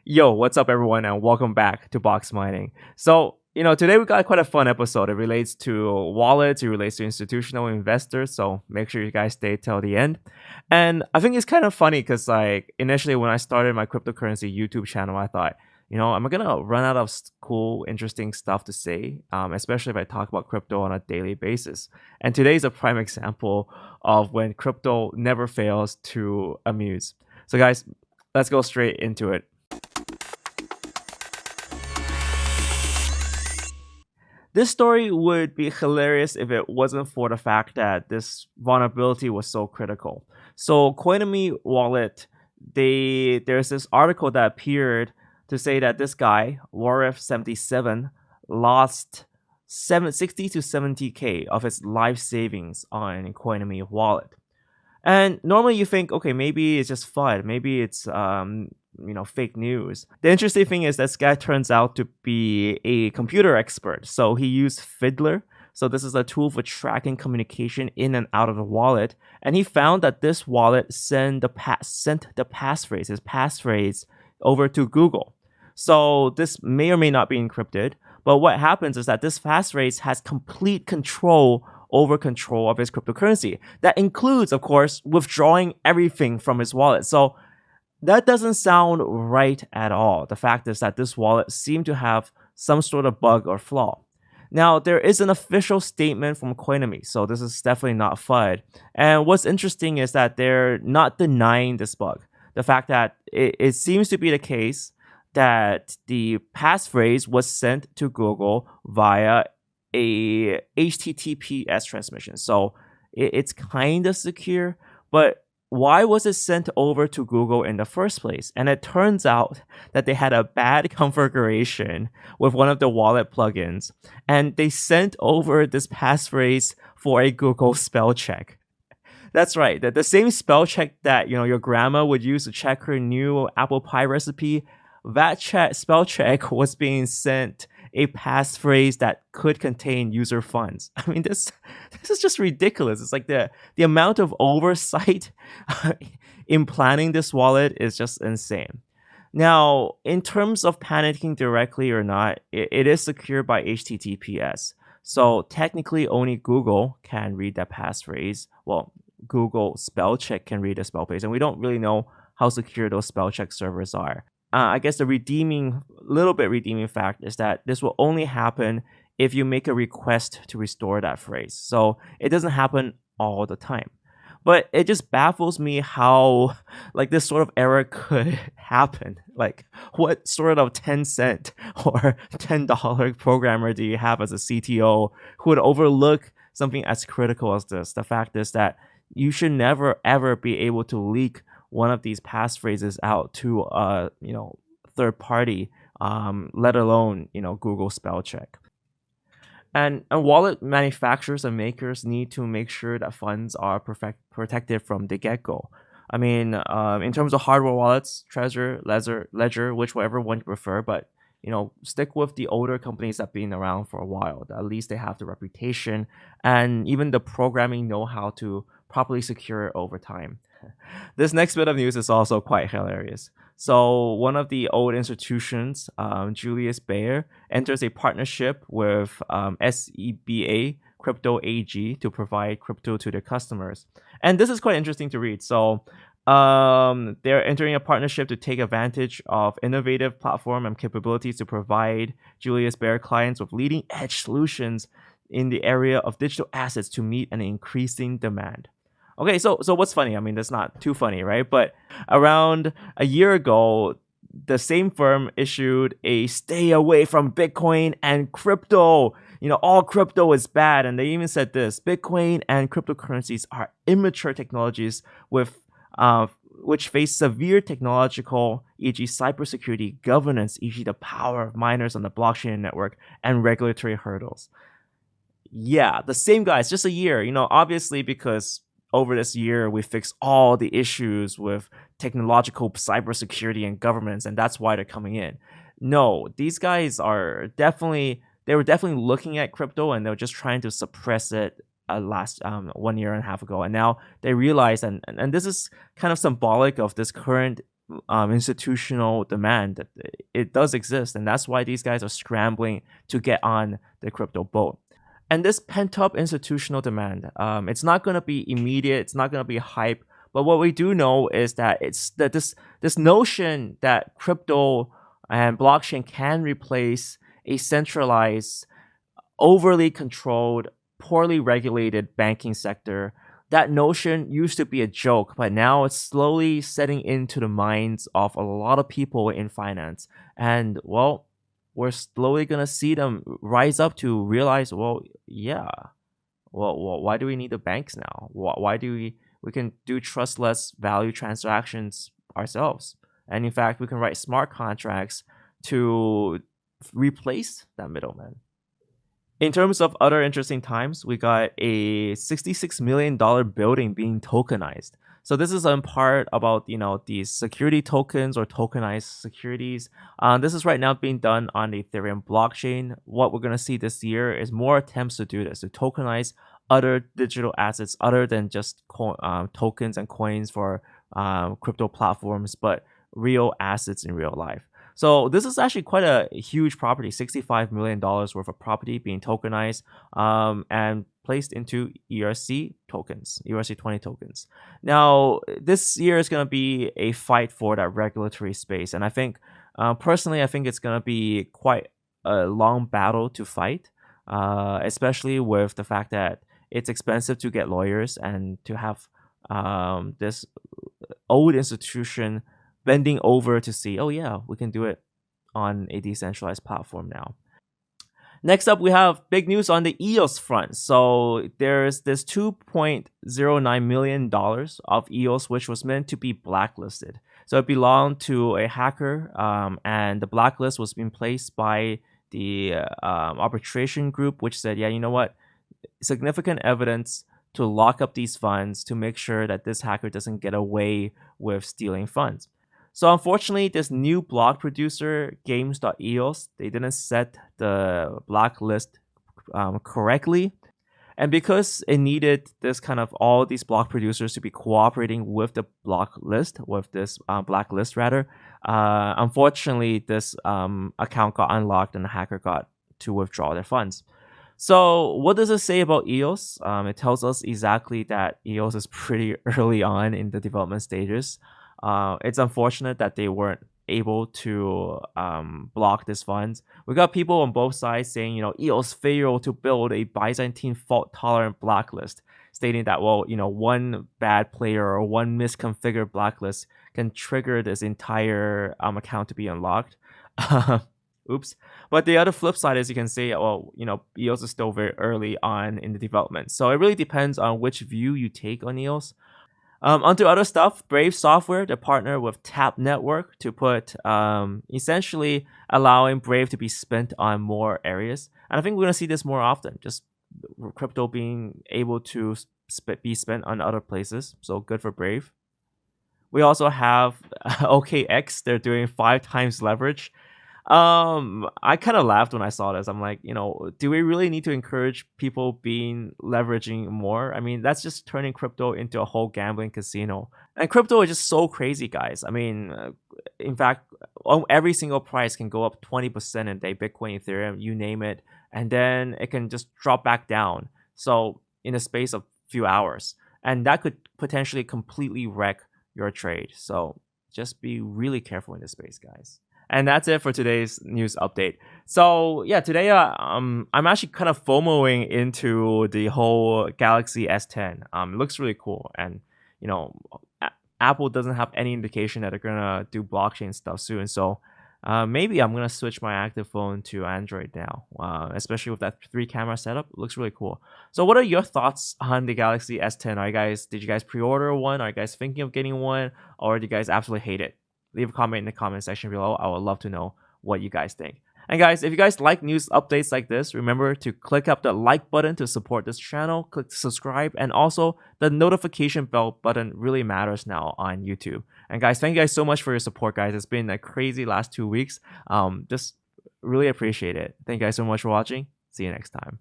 Yo, what's up, everyone, and welcome back to Boxmining. Today we got quite a fun episode. It relates to wallets, it relates to institutional investors, so make sure you guys stay till the end. And I think it's kind of funny because, like, initially when I started my cryptocurrency YouTube channel, I thought, am I gonna run out of cool, interesting stuff to say, especially if I talk about crypto on a daily basis? And today's a prime example of when crypto never fails to amuse. So, guys, let's go straight into it. This story would be hilarious if it wasn't for the fact that this vulnerability was so critical. So Coinomi Wallet, there's this article that appeared to say that this guy, Warif77, lost 60 to 70k of his life savings on Coinomi Wallet. And normally you think, okay, maybe it's just FUD, maybe it's fake news. The interesting thing is this guy turns out to be a computer expert. So he used Fiddler. So this is a tool for tracking communication in and out of the wallet. And he found that this wallet sent the passphrase, his passphrase, over to Google. So this may or may not be encrypted. But what happens is that this passphrase has complete control of his cryptocurrency. That includes, of course, withdrawing everything from his wallet. So that doesn't sound right at all. The fact is that this wallet seemed to have some sort of bug or flaw. Now, there is an official statement from Coinomi, so this is definitely not FUD. And what's interesting is that they're not denying this bug. The fact that it seems to be the case that the passphrase was sent to Google via a HTTPS transmission. So it's kind of secure, but why was it sent over to Google in the first place? And it turns out that they had a bad configuration with one of the wallet plugins, and they sent over this passphrase for a Google spell check. That's right, the same spell check that your grandma would use to check her new apple pie recipe. That spell check was being sent a passphrase that could contain user funds. I mean, this is just ridiculous. It's like the amount of oversight in planning this wallet is just insane. Now, in terms of panicking directly or not, it is secured by HTTPS. So technically, only Google can read that passphrase. Well, Google spell check can read the spell phrase, and we don't really know how secure those spell check servers are. I guess the redeeming fact is that this will only happen if you make a request to restore that phrase. So it doesn't happen all the time. But it just baffles me how this sort of error could happen. Like, what sort of 10-cent or $10 programmer do you have as a CTO who would overlook something as critical as this? The fact is that you should never ever be able to leak one of these passphrases out to a third party, let alone Google spell check. And wallet manufacturers and makers need to make sure that funds are protected from the get-go. I mean, in terms of hardware wallets, Trezor, Ledger, whichever one you prefer, but stick with the older companies that have been around for a while. At least they have the reputation and even the programming know-how to properly secure it over time. This next bit of news is also quite hilarious. So one of the old institutions, Julius Baer, enters a partnership with SEBA Crypto AG to provide crypto to their customers. And this is quite interesting to read. So they're entering a partnership to take advantage of innovative platform and capabilities to provide Julius Baer clients with leading edge solutions in the area of digital assets to meet an increasing demand. Okay, so what's funny? I mean, that's not too funny, right? But around a year ago, the same firm issued a stay away from Bitcoin and crypto. All crypto is bad. And they even said this: Bitcoin and cryptocurrencies are immature technologies which face severe technological, e.g. cybersecurity, governance, e.g. the power of miners on the blockchain network, and regulatory hurdles. Yeah, the same guys, just a year, obviously because over this year, we fixed all the issues with technological cybersecurity and governments, and that's why they're coming in. No, these guys were definitely looking at crypto, and they were just trying to suppress it last 1 year and a half ago. And now they realize, and this is kind of symbolic of this current institutional demand. It does exist, and that's why these guys are scrambling to get on the crypto boat. And this pent up institutional demand, it's not going to be immediate, it's not going to be hype, but what we do know is that it's that this notion that crypto and blockchain can replace a centralized, overly controlled, poorly regulated banking sector. That notion used to be a joke, but now it's slowly setting into the minds of a lot of people in finance. And well, we're slowly gonna see them rise up to realize, well, yeah, well, why do we need the banks now? Why do we can do trustless value transactions ourselves? And in fact, we can write smart contracts to replace that middleman. In terms of other interesting times, we got a $66 million building being tokenized. So this is in part about these security tokens or tokenized securities. This is right now being done on the Ethereum blockchain. What we're gonna see this year is more attempts to do this, to tokenize other digital assets other than just tokens and coins for crypto platforms, but real assets in real life. So this is actually quite a huge property, $65 million worth of property being tokenized and placed into ERC tokens, ERC20 tokens. Now, this year is going to be a fight for that regulatory space. And I think, personally, I think it's going to be quite a long battle to fight, especially with the fact that it's expensive to get lawyers and to have this old institution bending over to see, oh yeah, we can do it on a decentralized platform now. Next up, we have big news on the EOS front. So there's this $2.09 million of EOS, which was meant to be blacklisted. So it belonged to a hacker, and the blacklist was being placed by the arbitration group, which said, yeah, you know what, significant evidence to lock up these funds to make sure that this hacker doesn't get away with stealing funds. So unfortunately, this new block producer, games.eos, they didn't set the blacklist correctly. And because it needed this kind of all these block producers to be cooperating with the block list, with this blacklist rather, unfortunately, this account got unlocked and the hacker got to withdraw their funds. So what does it say about EOS? It tells us exactly that EOS is pretty early on in the development stages. It's unfortunate that they weren't able to block these funds. We got people on both sides saying, EOS failed to build a Byzantine fault-tolerant blacklist, stating that, well, one bad player or one misconfigured blacklist can trigger this entire account to be unlocked. Oops. But the other flip side is you can say, well, EOS is still very early on in the development. So it really depends on which view you take on EOS. Onto other stuff, Brave Software, they partner with Tap Network to put essentially allowing Brave to be spent on more areas. And I think we're going to see this more often, just crypto being able to be spent on other places. So good for Brave. We also have OKex, they're doing 5 times leverage. I kind of laughed when I saw this. I'm like, do we really need to encourage people leveraging more? I mean, that's just turning crypto into a whole gambling casino. And crypto is just so crazy, guys. I mean, in fact, every single price can go up 20% in a day, Bitcoin, Ethereum, you name it. And then it can just drop back down. So in a space of few hours. And that could potentially completely wreck your trade. So just be really careful in this space, guys. And that's it for today's news update. So yeah, today I'm actually kind of FOMOing into the whole Galaxy S10. It looks really cool, and Apple doesn't have any indication that they're gonna do blockchain stuff soon. So maybe I'm gonna switch my active phone to Android now, especially with that 3-camera setup. It looks really cool. So what are your thoughts on the Galaxy S10? Did you guys pre-order one? Are you guys thinking of getting one, or do you guys absolutely hate it? Leave a comment in the comment section below. I would love to know what you guys think. And guys, if you guys like news updates like this, remember to click up the like button to support this channel, click subscribe, and also the notification bell button really matters now on YouTube. And guys, thank you guys so much for your support, guys. It's been a crazy last 2 weeks. Just really appreciate it. Thank you guys so much for watching. See you next time.